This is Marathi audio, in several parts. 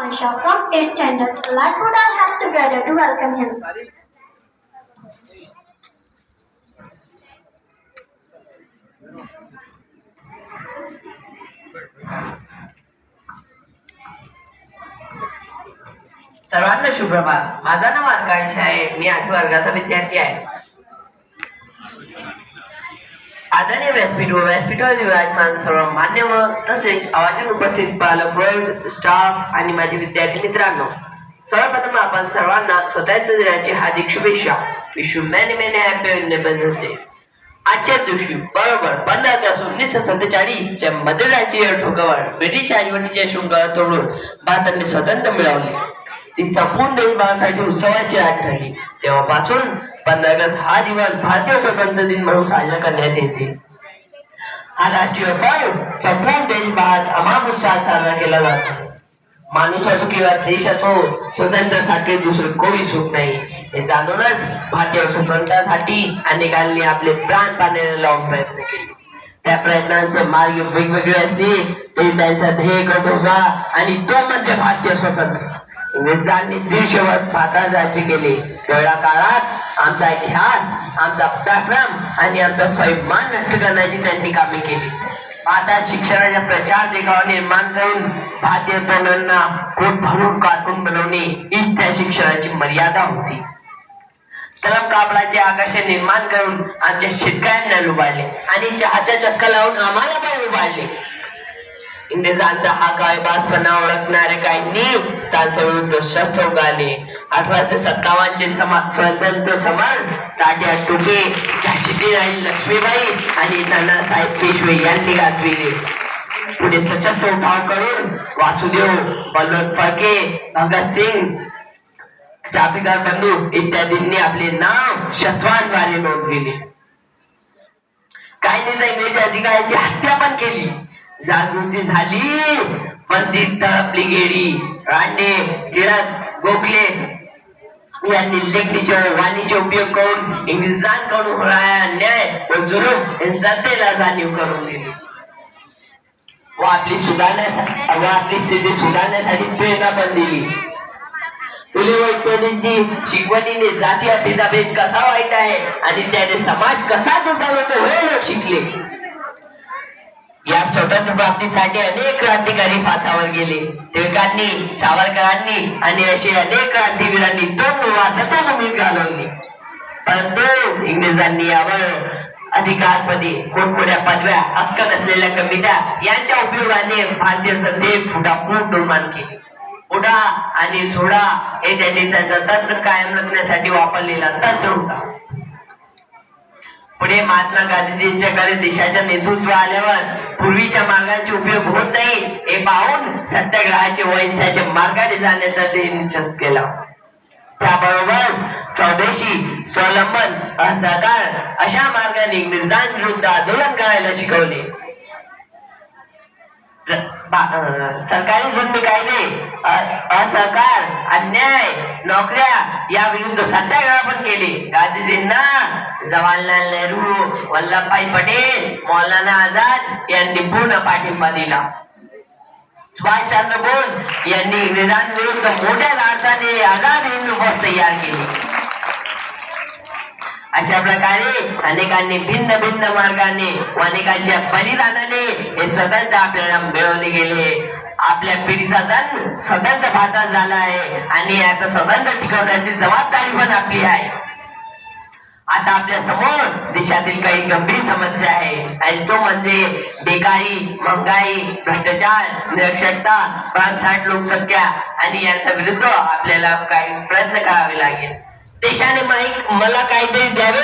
Pawan Shah from 8th standard. Let's put our hands together to welcome him. सर्वांना शुभप्रभात. माझं नाव आकांक्षा आहे. मी 8वी वर्गाचा विद्यार्थी आहे. आदरणीय व्यासपीठावर विराजमान सर्व मान्यवर तसेच आवाजून उपस्थित पालक वर्ग, स्टाफ आणि माझे विद्यार्थी मित्रांनो, सर्वप्रथम आपण सर्वांना स्वातंत्र्य दिनाची हार्दिक शुभेच्छा. Wish you many many happy independence day. आजच्या दिवशी बरोबर 15 ऑगस्ट 1947 च्या मध्यरात्रीच्या ठोक्यावर ब्रिटिश राजवटीच्या शृंखला तोडून भारताने स्वातंत्र्य मिळवले. ती संपूर्ण देशभरासाठी उत्सवाची आठ ठरली. तेव्हापासून 15 ऑगस्ट हा दिवस भारतीय स्वातंत्र्य दिन म्हणून साजरा करण्यात येते. हा राष्ट्रीय पर्व संपूर्ण देशभरात अमाप उत्साहात साजरा केला जातो. माणूस असो किंवा देश असो, स्वातंत्र्यासारखे दुसरे कोणी सुख नाही हे जाणूनच भारतीय स्वातंत्र्यासाठी अनेकांनी आपले प्राण पाण्याला लावून प्रयत्न केले. त्या प्रयत्नांचे मार्ग वेगवेगळे असले तरी त्यांचा ध्येय करत होता आणि तो म्हणजे भारतीय स्वातंत्र्य. इंग्रजांनी 150 वर्ष भारतात राज्य केले. तेवढ्या काळात आमचा इतिहास, आमचा पराक्रम आणि आमचा स्वाभिमान नष्ट करण्याची त्यांनी कामे केली. भारतात शिक्षणाचा प्रचार देखावा निर्माण करून भारतीय तरुणांना पोट भरून कार्टून बनवणे हीच त्या शिक्षणाची मर्यादा होती. कलम कापडाचे आकर्षण निर्माण करून आमच्या शेतकऱ्यांना लुबाडले आणि चहाचा चक्का लावून आम्हाला पण लुबाडले. इंग्रजांचा हा काळबाजपणा ओळखणाऱ्या काहींनी त्यांच्या विरुद्ध शस्त्र उगारले. 1857 चे स्वातंत्र्य समर तात्या टोपे, झाशीची राणी लक्ष्मीबाई आणि नानासाहेब पेशवे यांनी गाजविले. पुढे सशस्त्र उठाव करून वासुदेव, बलवंत फडके, भगतसिंग, चाफेकर बंधू इत्यादींनी आपले नाव शस्त्रांद्वारे नोंदविले. काहींनी तर इंग्रजी अधिकाऱ्यांची हत्या पण केली. जागृती झाली पण ती तळपली गेली. राणे, टिळक, गोखले यांनी लेखणीचे वाणीचे उपयोग करून इंग्रजांकडून होणारा अन्याय व जुलूम यांचा जाणीव करून दिली व आपली स्थिती सुधारण्यासाठी प्रेरणा पण दिली. फुले व इत्यादींची शिकवणीने जातीय भेदाभेद कसा वाईट आहे आणि त्याने समाज कसा दुर्बल होतो शिकले. या स्वतंत्र प्राप्तीसाठी अनेक क्रांतिकारी फासावर गेले. टिळकांनी, सावरकरांनी आणि असे अनेक क्रांतिवीरांनी तोंड वाचतच उमेद घालवली. परंतु इंग्रजांनी यावर अधिकारपदी मोठमोठ्या पदव्या, हक्क नसलेल्या कविता यांच्या उपयोगाने भारतीय सत्तेत फुटाफूट निर्माण केली. उडा आणि सोडा हे त्यांनी त्यांचा तंत्र कायम रखण्यासाठी वापरलेला तंत्र होता. पुढे महात्मा गांधीजींच्याकडे देशाच्या नेतृत्व आल्यावर पूर्वीच्या मार्गांचे उपयोग होत नाही हे पाहून सत्याग्रहाचे व हिंसाचे मार्गाने जाण्याचा ते निश्चय केला. त्याबरोबर स्वदेशी, स्वावलंबन, असहकार अशा मार्गाने इंग्रजांविरुद्ध आंदोलन करायला शिकवले. सरकारी जुलमी कायदे, असहकार, अन्याय, नोकऱ्या या विरुद्ध सत्याग्रह पण केले. गांधीजींना जवाहरलाल नेहरू, वल्लभभाई पटेल, मौलाना आझाद यांनी पूर्ण पाठिंबा दिला. सुभाषचंद्र बोस यांनी इंग्रजांविरुद्ध मोठ्या अर्थाने आझाद हिंद फौज तयार केली. अशा प्रकारे अनेकांनी भिन्न भिन्न मार्गाने व अनेकांच्या बलिदानाने हे स्वतंत्र आपल्याला मिळवले गेले. आपल्या पिढीचा जन्म स्वतंत्र भारतात झाला आहे आणि याचा स्वतंत्र टिकवण्याची जबाबदारी पण आपली आहे. आता आपल्या समोर देशातील काही गंभीर समस्या आहे आणि तो म्हणजे बेकारी, महागाई, भ्रष्टाचार, निरक्षरता, प्रांतसाठ लोकसंख्या आणि यांच्या विरुद्ध आपल्याला काही प्रयत्न करावे लागेल. देशाने मला काहीतरी द्यावे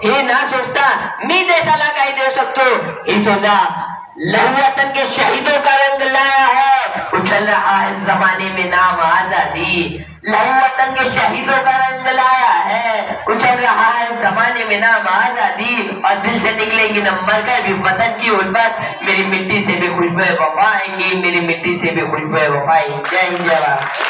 हे ना सोचता मी देशाला काय देऊ शकतो हे सोचा. लहू वतन के शहीदों का रंग लाया है, उछल रहा है जमाने में नाम आजादी. लहू वतन के शहीदों का रंग लाया है, उछल रहा है जमाने में नाम आजादी. और दिल से निकलेंगी न मरकर भी वतन की उल्फत, मेरी मिट्टी से भी खुशबू वफा आएंगी, मेरी मिट्टी से भी खुशबू वफा. जय हिंद, जय भारत.